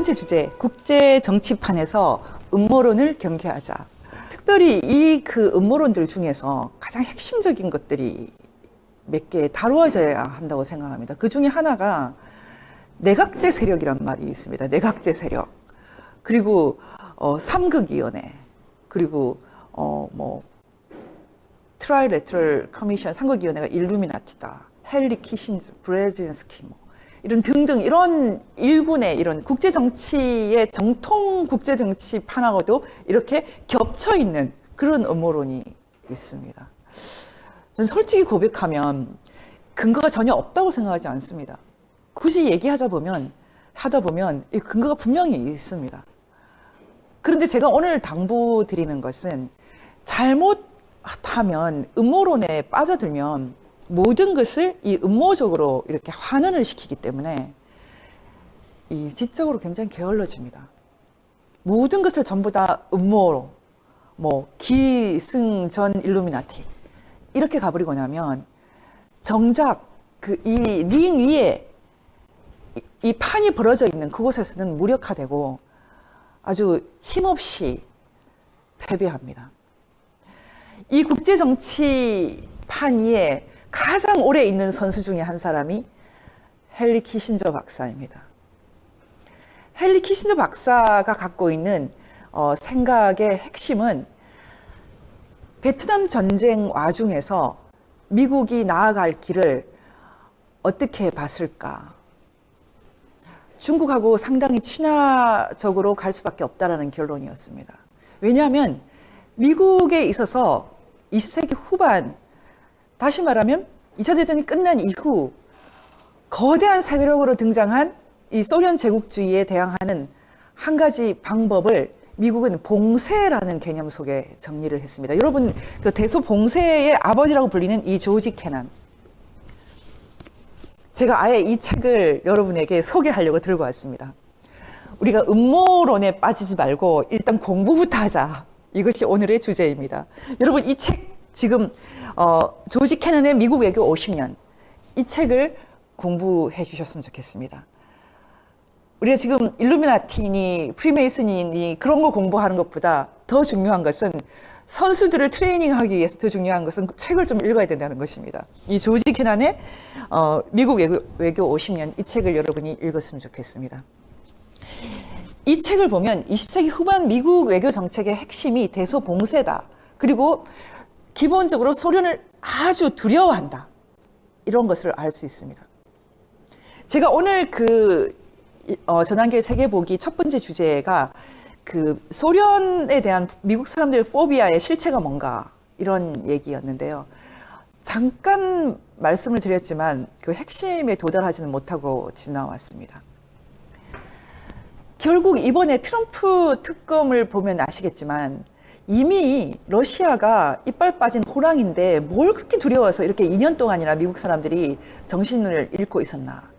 번째 주제, 국제 정치판에서 음모론을 경계하자. 특별히 이 음모론들 중에서 가장 핵심적인 것들이 몇 개 다루어져야 한다고 생각합니다. 그 중에 하나가 내각제 세력이란 말이 있습니다. 내각제 세력. 그리고 삼극위원회. 그리고 트라이레터럴 커미션 삼극위원회가 일루미나티다. 헨리 키신저, 브레진스키 이런 등등 이런 일군의 이런 국제 정치의 정통 국제 정치판하고도 이렇게 겹쳐 있는 그런 음모론이 있습니다. 저는 솔직히 고백하면 근거가 전혀 없다고 생각하지 않습니다. 굳이 얘기하다 보면 이 근거가 분명히 있습니다. 그런데 제가 오늘 당부드리는 것은 잘못하면 음모론에 빠져들면 모든 것을 이 음모적으로 이렇게 환원을 시키기 때문에 이 지적으로 굉장히 게을러집니다. 모든 것을 전부 다 음모로 기승전 일루미나티 이렇게 가버리고 나면 정작 이 링 위에 이 판이 벌어져 있는 그곳에서는 무력화되고 아주 힘없이 패배합니다. 이 국제 정치판 위에 가장 오래 있는 선수 중에 한 사람이 헨리 키신저 박사입니다. 헨리 키신저 박사가 갖고 있는 생각의 핵심은 베트남 전쟁 와중에서 미국이 나아갈 길을 어떻게 봤을까? 중국하고 상당히 친화적으로 갈 수밖에 없다라는 결론이었습니다. 왜냐하면 미국에 있어서 20세기 후반 다시 말하면 2차 대전이 끝난 이후 거대한 세력으로 등장한 이 소련 제국주의에 대항하는 한 가지 방법을 미국은 봉쇄라는 개념 속에 정리를 했습니다. 여러분 그 대소봉쇄의 아버지라고 불리는 이 조지 캐넌, 제가 아예 이 책을 여러분에게 소개하려고 들고 왔습니다. 우리가 음모론에 빠지지 말고 일단 공부부터 하자. 이것이 오늘의 주제입니다. 여러분 이 책 지금 조지 캐넌의 미국 외교 50년 이 책을 공부해 주셨으면 좋겠습니다. 우리가 지금 일루미나티니 프리메이슨이니 그런 거 공부하는 것보다 더 중요한 것은 선수들을 트레이닝하기 위해서 더 중요한 것은 책을 좀 읽어야 된다는 것입니다. 이 조지 캐넌의 미국 외교 50년 이 책을 여러분이 읽었으면 좋겠습니다. 이 책을 보면 20세기 후반 미국 외교 정책의 핵심이 대소봉쇄다. 그리고 기본적으로 소련을 아주 두려워한다. 이런 것을 알 수 있습니다. 제가 오늘 전환기의 세계보기 첫 번째 주제가 소련에 대한 미국 사람들의 포비아의 실체가 뭔가 이런 얘기였는데요. 잠깐 말씀을 드렸지만 그 핵심에 도달하지는 못하고 지나왔습니다. 결국 이번에 트럼프 특검을 보면 아시겠지만 이미 러시아가 이빨 빠진 호랑인데 뭘 그렇게 두려워서 이렇게 2년 동안이나 미국 사람들이 정신을 잃고 있었나.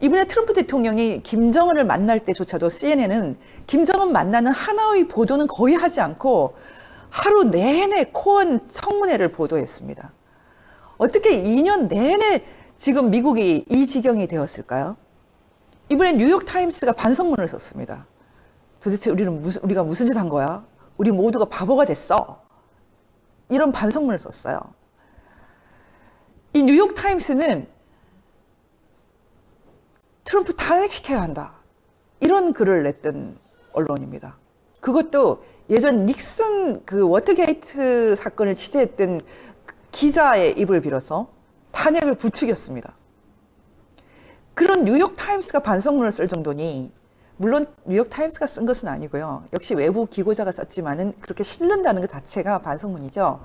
이번에 트럼프 대통령이 김정은을 만날 때조차도 CNN은 김정은 만나는 하나의 보도는 거의 하지 않고 하루 내내 코언 청문회를 보도했습니다. 어떻게 2년 내내 지금 미국이 이 지경이 되었을까요? 이번에 뉴욕타임스가 반성문을 썼습니다. 도대체 우리가 무슨 짓 한 거야? 우리 모두가 바보가 됐어. 이런 반성문을 썼어요. 이 뉴욕타임스는 트럼프 탄핵시켜야 한다. 이런 글을 냈던 언론입니다. 그것도 예전 닉슨 워터게이트 사건을 취재했던 기자의 입을 빌어서 탄핵을 부추겼습니다. 그런 뉴욕타임스가 반성문을 쓸 정도니 물론 뉴욕타임스가 쓴 것은 아니고요. 역시 외부 기고자가 썼지만은 그렇게 실른다는 것 자체가 반성문이죠.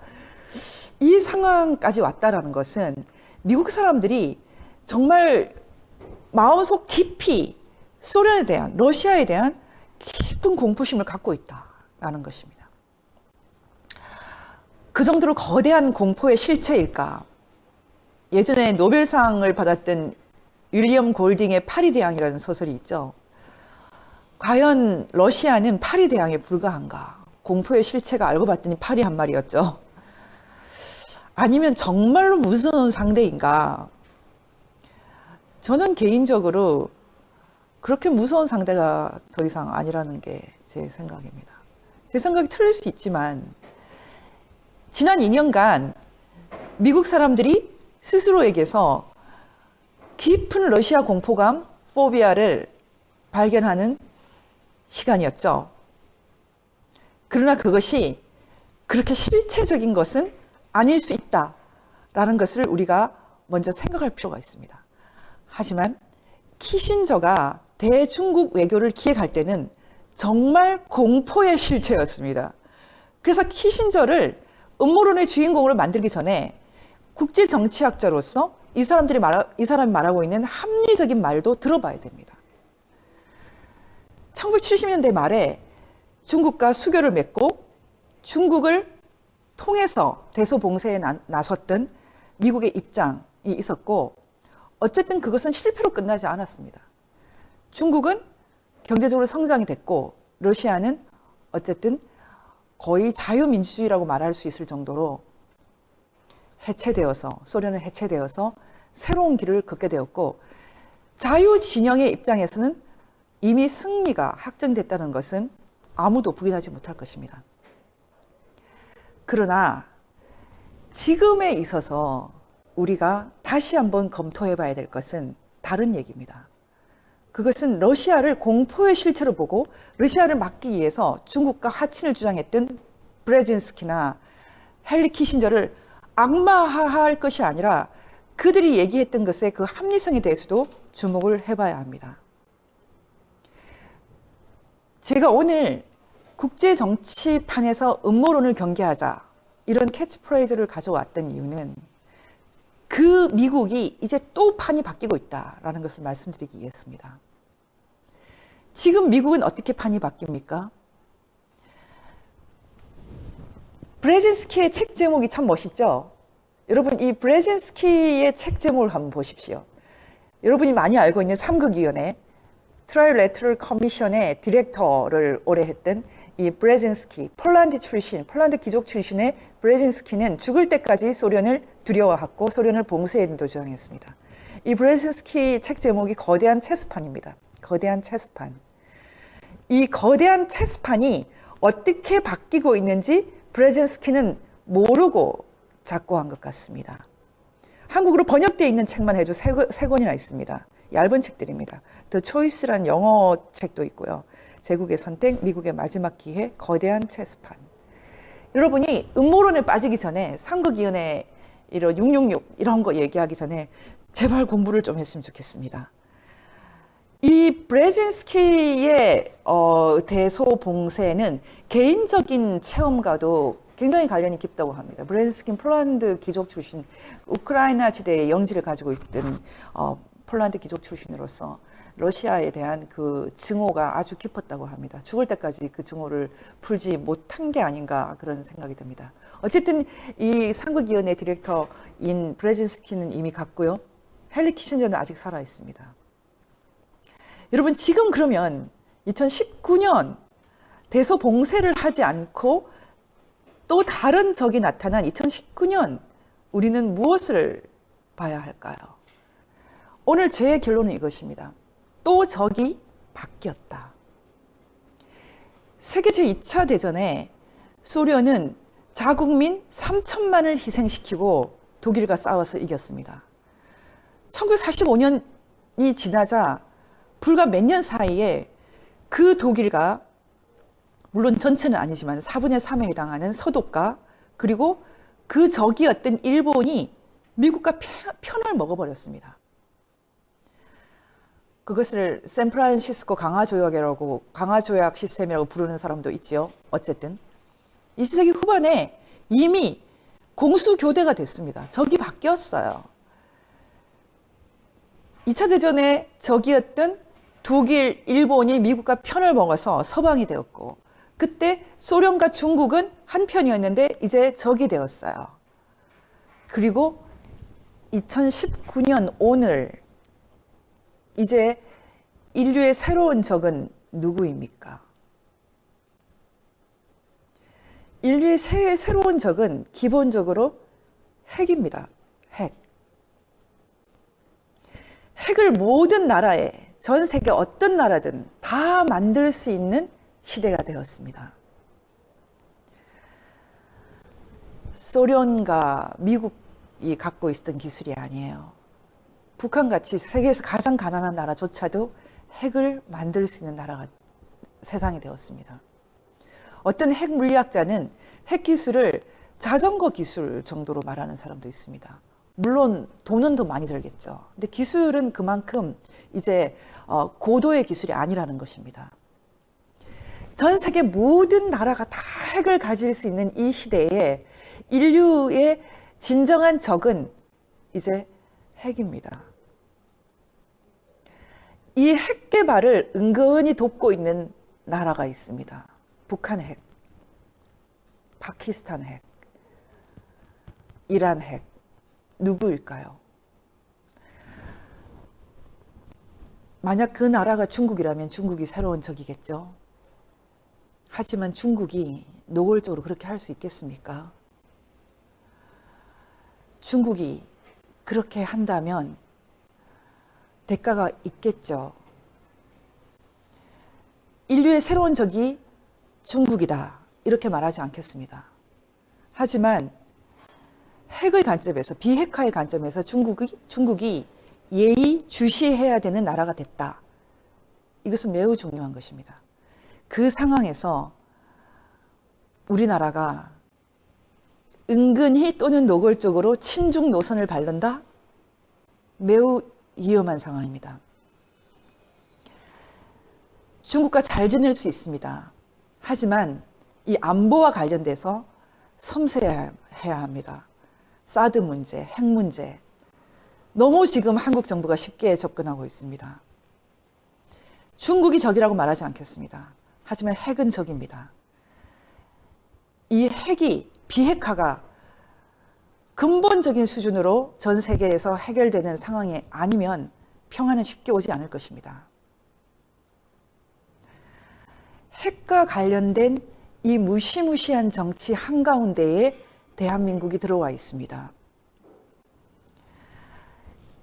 이 상황까지 왔다라는 것은 미국 사람들이 정말 마음속 깊이 소련에 대한, 러시아에 대한 깊은 공포심을 갖고 있다라는 것입니다. 그 정도로 거대한 공포의 실체일까? 예전에 노벨상을 받았던 윌리엄 골딩의 파리대항이라는 소설이 있죠. 과연 러시아는 파리대항에 불과한가? 공포의 실체가 알고 봤더니 파리 한 마리였죠. 아니면 정말로 무서운 상대인가? 저는 개인적으로 그렇게 무서운 상대가 더 이상 아니라는 게 제 생각입니다. 제 생각이 틀릴 수 있지만 지난 2년간 미국 사람들이 스스로에게서 깊은 러시아 공포감, 포비아를 발견하는 시간이었죠. 그러나 그것이 그렇게 실체적인 것은 아닐 수 있다라는 것을 우리가 먼저 생각할 필요가 있습니다. 하지만 키신저가 대중국 외교를 기획할 때는 정말 공포의 실체였습니다. 그래서 키신저를 음모론의 주인공으로 만들기 전에 국제 정치학자로서 이 사람이 말하고 있는 합리적인 말도 들어봐야 됩니다. 1970년대 말에 중국과 수교를 맺고 중국을 통해서 대소봉쇄에 나섰던 미국의 입장이 있었고, 어쨌든 그것은 실패로 끝나지 않았습니다. 중국은 경제적으로 성장이 됐고 러시아는 어쨌든 거의 자유민주주의라고 말할 수 있을 정도로 소련은 해체되어서 새로운 길을 걷게 되었고, 자유진영의 입장에서는 이미 승리가 확정됐다는 것은 아무도 부인하지 못할 것입니다. 그러나 지금에 있어서 우리가 다시 한번 검토해 봐야 될 것은 다른 얘기입니다. 그것은 러시아를 공포의 실체로 보고 러시아를 막기 위해서 중국과 하친을 주장했던 브레진스키나 헨리 키신저를 악마화할 것이 아니라 그들이 얘기했던 것의 그 합리성에 대해서도 주목을 해봐야 합니다. 제가 오늘 국제 정치판에서 음모론을 경계하자 이런 캐치프레이즈를 가져왔던 이유는 그 미국이 이제 또 판이 바뀌고 있다라는 것을 말씀드리기 위해서입니다. 지금 미국은 어떻게 판이 바뀝니까? 브레진스키의 책 제목이 참 멋있죠? 여러분, 이 브레진스키의 책 제목을 한번 보십시오. 여러분이 많이 알고 있는 삼국위원회 트라이레터럴 커미션의 디렉터를 오래 했던 이 브레진스키, 폴란드 귀족 출신의 브레진스키는 죽을 때까지 소련을 두려워했고 소련을 봉쇄해도 주장했습니다. 이 브레진스키 책 제목이 거대한 체스판입니다. 거대한 체스판. 이 거대한 체스판이 어떻게 바뀌고 있는지 브레진스키는 모르고 작고한 것 같습니다. 한국어로 번역되어 있는 책만 해도 세 권이나 있습니다. 얇은 책들입니다. The Choice라는 영어 책도 있고요. 제국의 선택, 미국의 마지막 기회, 거대한 체스판. 여러분이 음모론에 빠지기 전에 삼국위원회 이런 666 이런 거 얘기하기 전에 제발 공부를 좀 했으면 좋겠습니다. 이 브레진스키의 대소봉쇄는 개인적인 체험과도 굉장히 관련이 깊다고 합니다. 브레진스키는 폴란드 귀족 출신, 우크라이나 지대에 영지를 가지고 있던 폴란드 귀족 출신으로서 러시아에 대한 그 증오가 아주 깊었다고 합니다. 죽을 때까지 그 증오를 풀지 못한 게 아닌가 그런 생각이 듭니다. 어쨌든 이 삼국위원회 디렉터인 브레진스키는 이미 갔고요. 헨리 키신저는 아직 살아 있습니다. 여러분, 지금 그러면 2019년 대소봉쇄를 하지 않고 또 다른 적이 나타난 2019년 우리는 무엇을 봐야 할까요? 오늘 제 결론은 이것입니다. 또 적이 바뀌었다. 세계 제2차 대전에 소련은 자국민 3천만을 희생시키고 독일과 싸워서 이겼습니다. 1945년이 지나자 불과 몇 년 사이에 그 독일과, 물론 전체는 아니지만 4분의 3에 해당하는 서독과 그리고 그 적이었던 일본이 미국과 편을 먹어버렸습니다. 그것을 샌프란시스코 강화조약 시스템이라고 부르는 사람도 있지요. 어쨌든 20세기 후반에 이미 공수교대가 됐습니다. 적이 바뀌었어요. 2차 대전의 적이었던 독일, 일본이 미국과 편을 먹어서 서방이 되었고, 그때 소련과 중국은 한 편이었는데 이제 적이 되었어요. 그리고 2019년 오늘 이제 인류의 새로운 적은 누구입니까? 인류의 새로운 적은 기본적으로 핵입니다. 핵. 핵을 모든 나라에 전 세계 어떤 나라든 다 만들 수 있는 시대가 되었습니다. 소련과 미국이 갖고 있었던 기술이 아니에요. 북한같이 세계에서 가장 가난한 나라조차도 핵을 만들 수 있는 나라가 세상이 되었습니다. 어떤 핵 물리학자는 핵 기술을 자전거 기술 정도로 말하는 사람도 있습니다. 물론 돈은 더 많이 들겠죠. 근데 기술은 그만큼 이제 고도의 기술이 아니라는 것입니다. 전 세계 모든 나라가 다 핵을 가질 수 있는 이 시대에 인류의 진정한 적은 이제 핵입니다. 이 핵 개발을 은근히 돕고 있는 나라가 있습니다. 북한 핵, 파키스탄 핵, 이란 핵, 누구일까요? 만약 그 나라가 중국이라면 중국이 새로운 적이겠죠. 하지만 중국이 노골적으로 그렇게 할 수 있겠습니까? 중국이 그렇게 한다면 대가가 있겠죠. 인류의 새로운 적이 중국이다, 이렇게 말하지 않겠습니다. 하지만 핵의 관점에서, 비핵화의 관점에서 중국이 예의주시해야 되는 나라가 됐다. 이것은 매우 중요한 것입니다. 그 상황에서 우리나라가 은근히 또는 노골적으로 친중 노선을 밟는다? 매우 위험한 상황입니다. 중국과 잘 지낼 수 있습니다. 하지만 이 안보와 관련돼서 섬세해야 합니다. 사드 문제, 핵 문제, 너무 지금 한국 정부가 쉽게 접근하고 있습니다. 중국이 적이라고 말하지 않겠습니다. 하지만 핵은 적입니다. 이 핵이, 비핵화가 근본적인 수준으로 전 세계에서 해결되는 상황이 아니면 평화는 쉽게 오지 않을 것입니다. 핵과 관련된 이 무시무시한 정치 한가운데에 대한민국이 들어와 있습니다.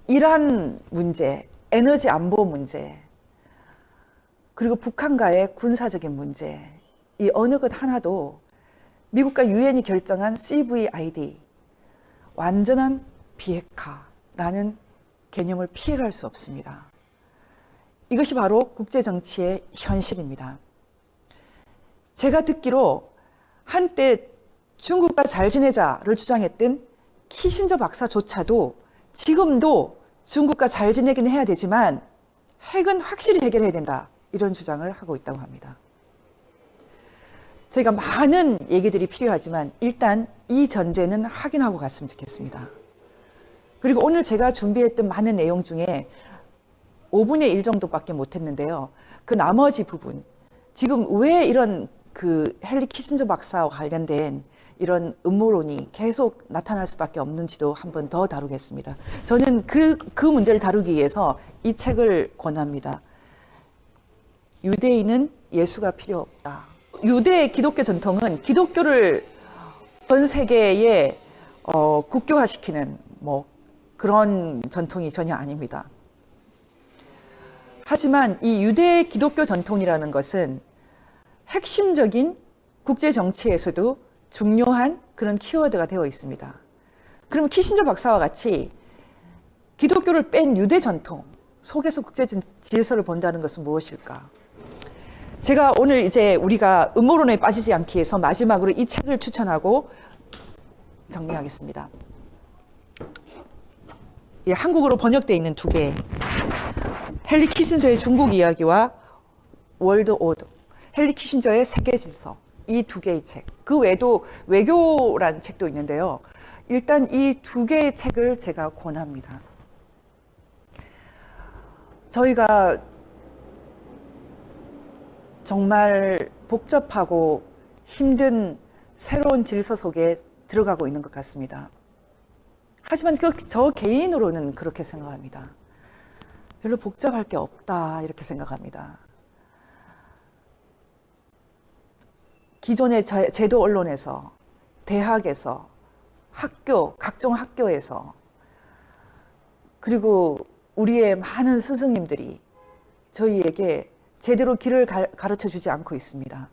이란 문제, 에너지 안보 문제, 그리고 북한과의 군사적인 문제, 이 어느 것 하나도 미국과 유엔이 결정한 CVID, 완전한 비핵화라는 개념을 피해갈 수 없습니다. 이것이 바로 국제정치의 현실입니다. 제가 듣기로 한때 중국과 잘 지내자를 주장했던 키신저 박사조차도 지금도 중국과 잘 지내기는 해야 되지만 핵은 확실히 해결해야 된다, 이런 주장을 하고 있다고 합니다. 저희가 많은 얘기들이 필요하지만 일단 이 전제는 확인하고 갔으면 좋겠습니다. 그리고 오늘 제가 준비했던 많은 내용 중에 5분의 1 정도밖에 못했는데요. 그 나머지 부분, 지금 왜 이런 그 헨리 키신저 박사와 관련된 이런 음모론이 계속 나타날 수밖에 없는지도 한번 더 다루겠습니다. 저는 그 문제를 다루기 위해서 이 책을 권합니다. 유대인은 예수가 필요 없다. 유대 기독교 전통은 기독교를 전 세계에 국교화시키는 그런 전통이 전혀 아닙니다. 하지만 이 유대 기독교 전통이라는 것은 핵심적인 국제 정치에서도 중요한 그런 키워드가 되어 있습니다. 그럼 키신저 박사와 같이 기독교를 뺀 유대 전통 속에서 국제 질서를 본다는 것은 무엇일까? 제가 오늘 이제 우리가 음모론에 빠지지 않기 위해서 마지막으로 이 책을 추천하고 정리하겠습니다. 예, 한국어로 번역되어 있는 두 개, 헨리 키신저의 중국 이야기와 월드 오더, 헨리 키신저의 세계 질서, 이 두 개의 책. 그 외에도 외교란 책도 있는데요. 일단 이 두 개의 책을 제가 권합니다. 저희가 정말 복잡하고 힘든 새로운 질서 속에 들어가고 있는 것 같습니다. 하지만 저 개인으로는 그렇게 생각합니다. 별로 복잡할 게 없다, 이렇게 생각합니다. 기존의 제도 언론에서, 대학에서, 학교, 각종 학교에서, 그리고 우리의 많은 스승님들이 저희에게 제대로 길을 가르쳐 주지 않고 있습니다.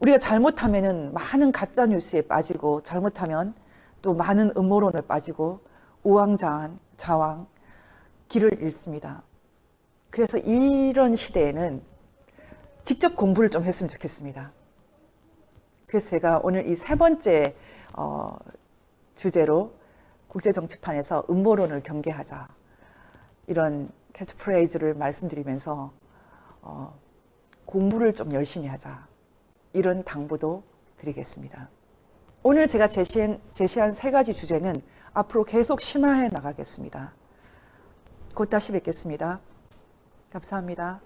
우리가 잘못하면은 많은 가짜 뉴스에 빠지고, 잘못하면 또 많은 음모론에 빠지고 우왕좌왕 길을 잃습니다. 그래서 이런 시대에는 직접 공부를 좀 했으면 좋겠습니다. 그래서 제가 오늘 이 세 번째 주제로 국제정치판에서 음모론을 경계하자, 이런 캐치프레이즈를 말씀드리면서 공부를 좀 열심히 하자, 이런 당부도 드리겠습니다. 오늘 제가 제시한 세 가지 주제는 앞으로 계속 심화해 나가겠습니다. 곧 다시 뵙겠습니다. 감사합니다.